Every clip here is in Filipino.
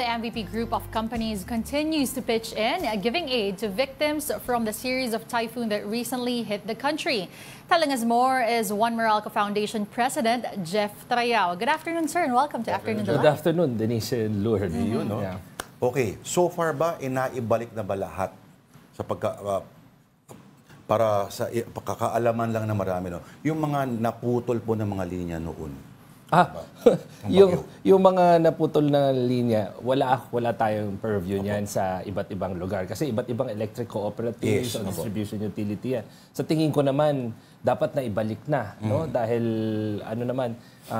The MVP group of companies continues to pitch in, giving aid to victims from the series of typhoon that recently hit the country. Telling us more is One Meralco Foundation President Jeff Trayao. Good afternoon, sir, and welcome to Afternoon Delight. Good afternoon, Denise and Lourdes. No? Yeah. Okay, so far ba, inaibalik na ba lahat sa para sa pagkakaalaman lang na marami, no? Yung mga naputol po ng mga linya noon? Yung mga naputol na linya, wala tayong purview niyan sa iba't ibang lugar. Kasi iba't ibang electric cooperatives o distribution utility yan. Sa tingin ko naman, dapat na ibalik na. No? Dahil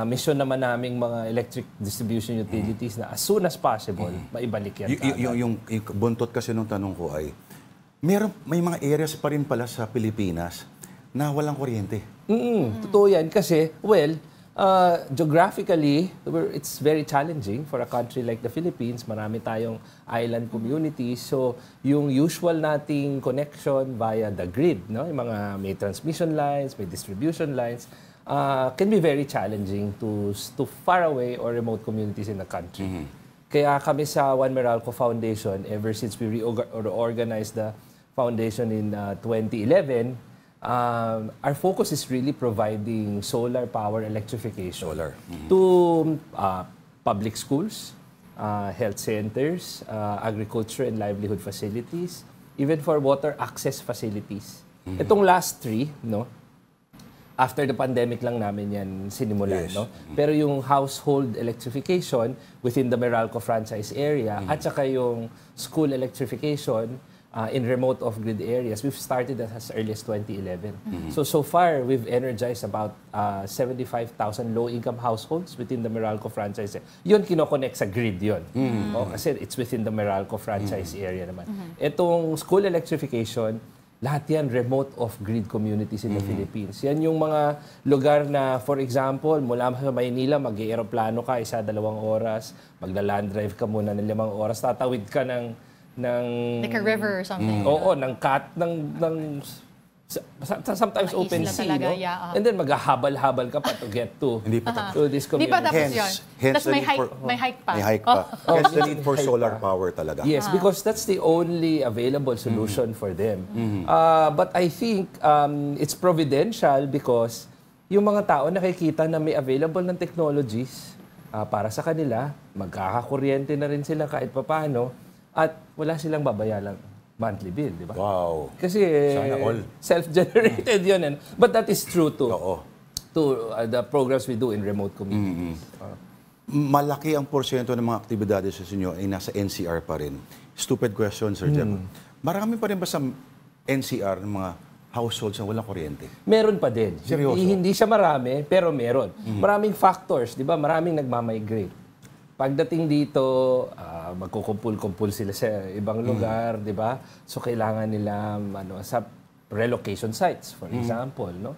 mission naman naming mga electric distribution utilities na as soon as possible, maibalik yan. Yung buntot kasi nung tanong ko ay, may mga areas pa rin pala sa Pilipinas na walang kuryente. Totoo yan kasi, geographically, it's very challenging for a country like the Philippines. Marami tayong island communities. So, yung usual nating connection via the grid, no? Yung mga may transmission lines, may distribution lines, can be very challenging to far away or remote communities in the country. Kaya kami sa One Meralco Foundation, ever since we reorganized the foundation in 2011, our focus is really providing solar power electrification to public schools, health centers, agriculture and livelihood facilities, even for water access facilities. Itong last three, no? After the pandemic lang namin yan sinimulan, no? Pero yung household electrification within the Meralco franchise area at saka yung school electrification in remote off-grid areas, we've started as early as 2011. So far, we've energized about 75,000 low-income households within the Meralco franchise. Yun, kinoconnect sa grid yun. Kasi it's within the Meralco franchise area naman. Itong school electrification, lahat yan remote off-grid communities in the Philippines. Yan yung mga lugar na, for example, mula sa Maynila, mag-aeroplano ka, 1-2 oras, magla-land drive ka muna ng 5 oras, tatawid ka ng like a river or something. Oo, sometimes open sea, no? And then maghahabal-habal ka pa to get to this community. Hindi pa tapos yun. Tapos may hike pa. May hike pa. Hence the need for solar power talaga. Yes, because that's the only available solution for them. But I think it's providential because yung mga tao nakikita na may available ng technologies para sa kanila, magkakakuryente na rin sila kahit papaano, at wala silang babayalang monthly bill, di ba? Wow. Kasi self-generated yun. But that is true to the programs we do in remote communities. Malaki ang porsyento ng mga aktibidades sa inyo ay nasa NCR pa rin. Stupid question, Sir Jeff. Marami pa rin ba sa NCR ng mga households na walang kuryente? Meron pa din. Seryoso? Hindi siya marami, pero meron. Maraming factors, di ba? Maraming nagmamigrate. Pagdating dito, magkukumpul-kumpul sila sa ibang lugar, di ba? So, kailangan nila sa relocation sites, for example, no?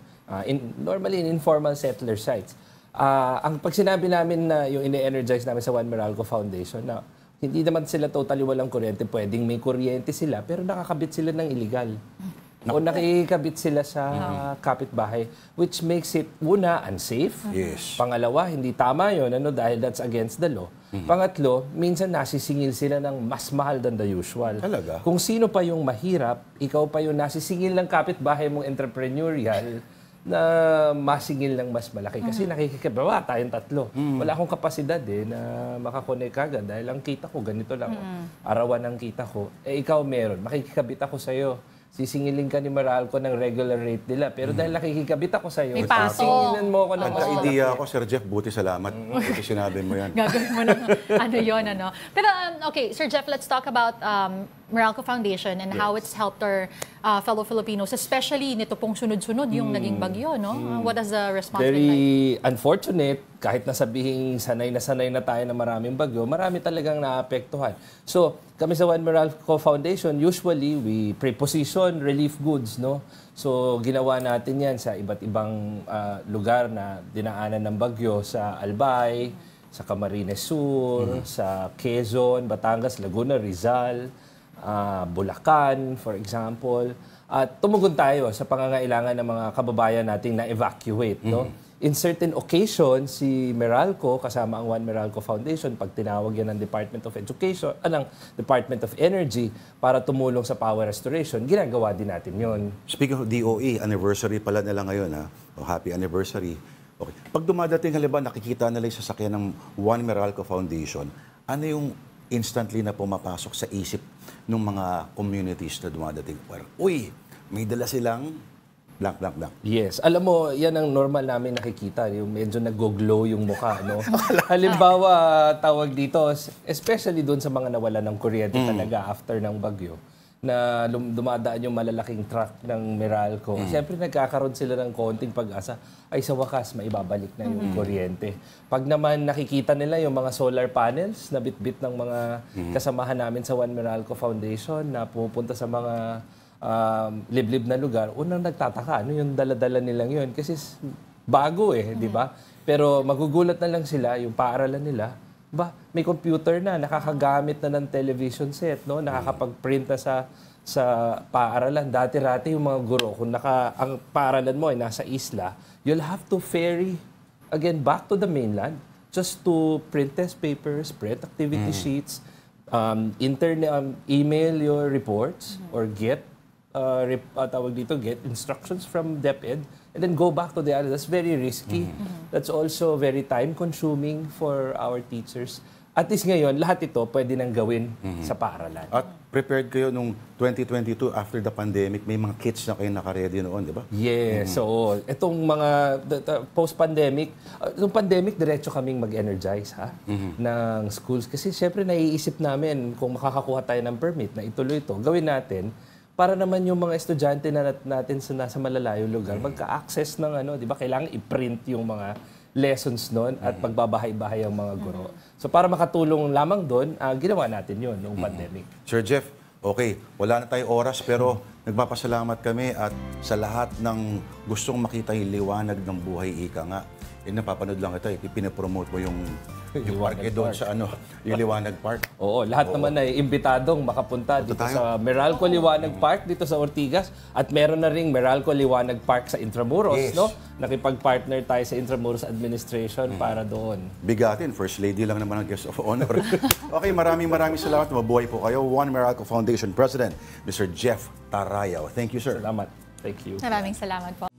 Normally, in informal settler sites. Pag sinabi namin na yung ine-energize namin sa One Meralco Foundation, na hindi naman sila totally walang kuryente, pwedeng may kuryente sila, pero nakakabit sila ng illegal. O nakikabit sila sa kapitbahay, which makes it, una, unsafe. Yes. Pangalawa, hindi tama yun, dahil that's against the law. Pangatlo, minsan nasisingil sila ng mas mahal than the usual. Talaga? Kung sino pa yung mahirap, ikaw pa yung nasisingil ng kapitbahay mong entrepreneurial na masingil ng mas malaki. Kasi nakikikabawa tayong tatlo. Wala akong kapasidad na makakonek agad dahil ang kita ko, ganito lang. Arawan ang kita ko. Ikaw meron. Makikikabit ako sa'yo. Sisingilin ka ni Meralco ng regular rate nila. Pero dahil nakikikabit ako sa'yo, singilan mo ako ng mas malaki. Nagka-idea ako, Sir Jeff. Buti salamat. Buti sinabi mo yan. Gagawin mo na Pero, okay, Sir Jeff, let's talk about Meralco Foundation and how it's helped our fellow Filipinos, especially nito pong sunod-sunod yung naging bagyo, no? What has the response been like? Very unfortunate. Kahit nasabihin sanay na tayo na maraming bagyo, marami talagang naapektuhan. So, kami sa One Meralco Foundation, usually we preposition relief goods, no? So, ginawa natin yan sa iba't ibang lugar na dinaanan ng bagyo, sa Albay, sa Camarines Sur, sa Quezon, Batangas, Laguna, Rizal, Bulacan, for example. At tumugon tayo sa pangangailangan ng mga kababayan nating na-evacuate, no? in certain occasions, si Meralco, kasama ang One Meralco Foundation, pag tinawag yan ng Department of Education, ng Department of Energy, para tumulong sa power restoration, ginagawa din natin yon. Speaking of DOE, anniversary pala nila ngayon, ha? O, happy anniversary. Okay. Pag dumadating, halimbawa, nakikita nila yung sasakyan ng One Meralco Foundation, ano yung instantly na pumapasok sa isip ng mga communities na dumadating? Uy, may dala silang blank, blank, blank. Yes. Alam mo, yan ang normal namin nakikita. Yung medyo nag-glow yung mukha, no? Halimbawa, tawag dito, especially doon sa mga nawala ng kuryente talaga after ng bagyo, na dumadaan yung malalaking truck ng Meralco. Siyempre, nagkakaroon sila ng konting pag-asa. Ay, sa wakas, maibabalik na yung kuryente. Pag naman nakikita nila yung mga solar panels na bit-bit ng mga kasamahan namin sa One Meralco Foundation na pumupunta sa mga liblib na lugar, unang nagtataka, ano yung dala-dala nilang yun? Kasi bago di ba? Pero magugulat na lang sila, yung paaralan nila, may computer na, nakakagamit na ng television set, no? Nakakapag-print na sa paaralan. Dati-rati yung mga guro, kung ang paaralan mo ay nasa isla, you'll have to ferry again back to the mainland just to print test papers, print activity sheets, email your reports, or get get instructions from DepEd, and then go back to the other. That's very risky. That's also very time-consuming for our teachers. At least ngayon, lahat ito pwede nang gawin sa paaralan. At prepared kayo nung 2022 after the pandemic, may mga kits na kayo naka-ready noon, di ba? Yes, so itong mga post-pandemic, yung pandemic, diretso kaming mag-energize ng schools. Kasi syempre naiisip namin kung makakakuha tayo ng permit na ituloy ito, gawin natin para naman yung mga estudyante natin sa nasa malalayong lugar magka-access ng di ba? Kailangan i-print yung mga lessons noon at pagbabahay-bahay ang mga guro. So para makatulong lamang doon, ginawa natin yun noong pandemic. Sir Jeff, okay, wala na tayong oras pero nagpapasalamat kami at sa lahat ng gustong makita yung liwanag ng buhay, ika nga. Napapanood lang ito, pinapromote mo yung park doon sa yung Liwanag Park. Oo, lahat naman ay imbitadong makapunta dito sa Meralco Liwanag Park dito sa Ortigas, at meron na ring Meralco Liwanag Park sa Intramuros, no? Nakipag-partner tayo sa Intramuros Administration para doon. Bigatin, First Lady lang naman ang guest of honor. Okay, maraming salamat. Mabuhay po kayo. One Meralco Foundation President, Mr. Jeff Tarayaw. Thank you, sir. Salamat. Thank you. Maraming salamat po.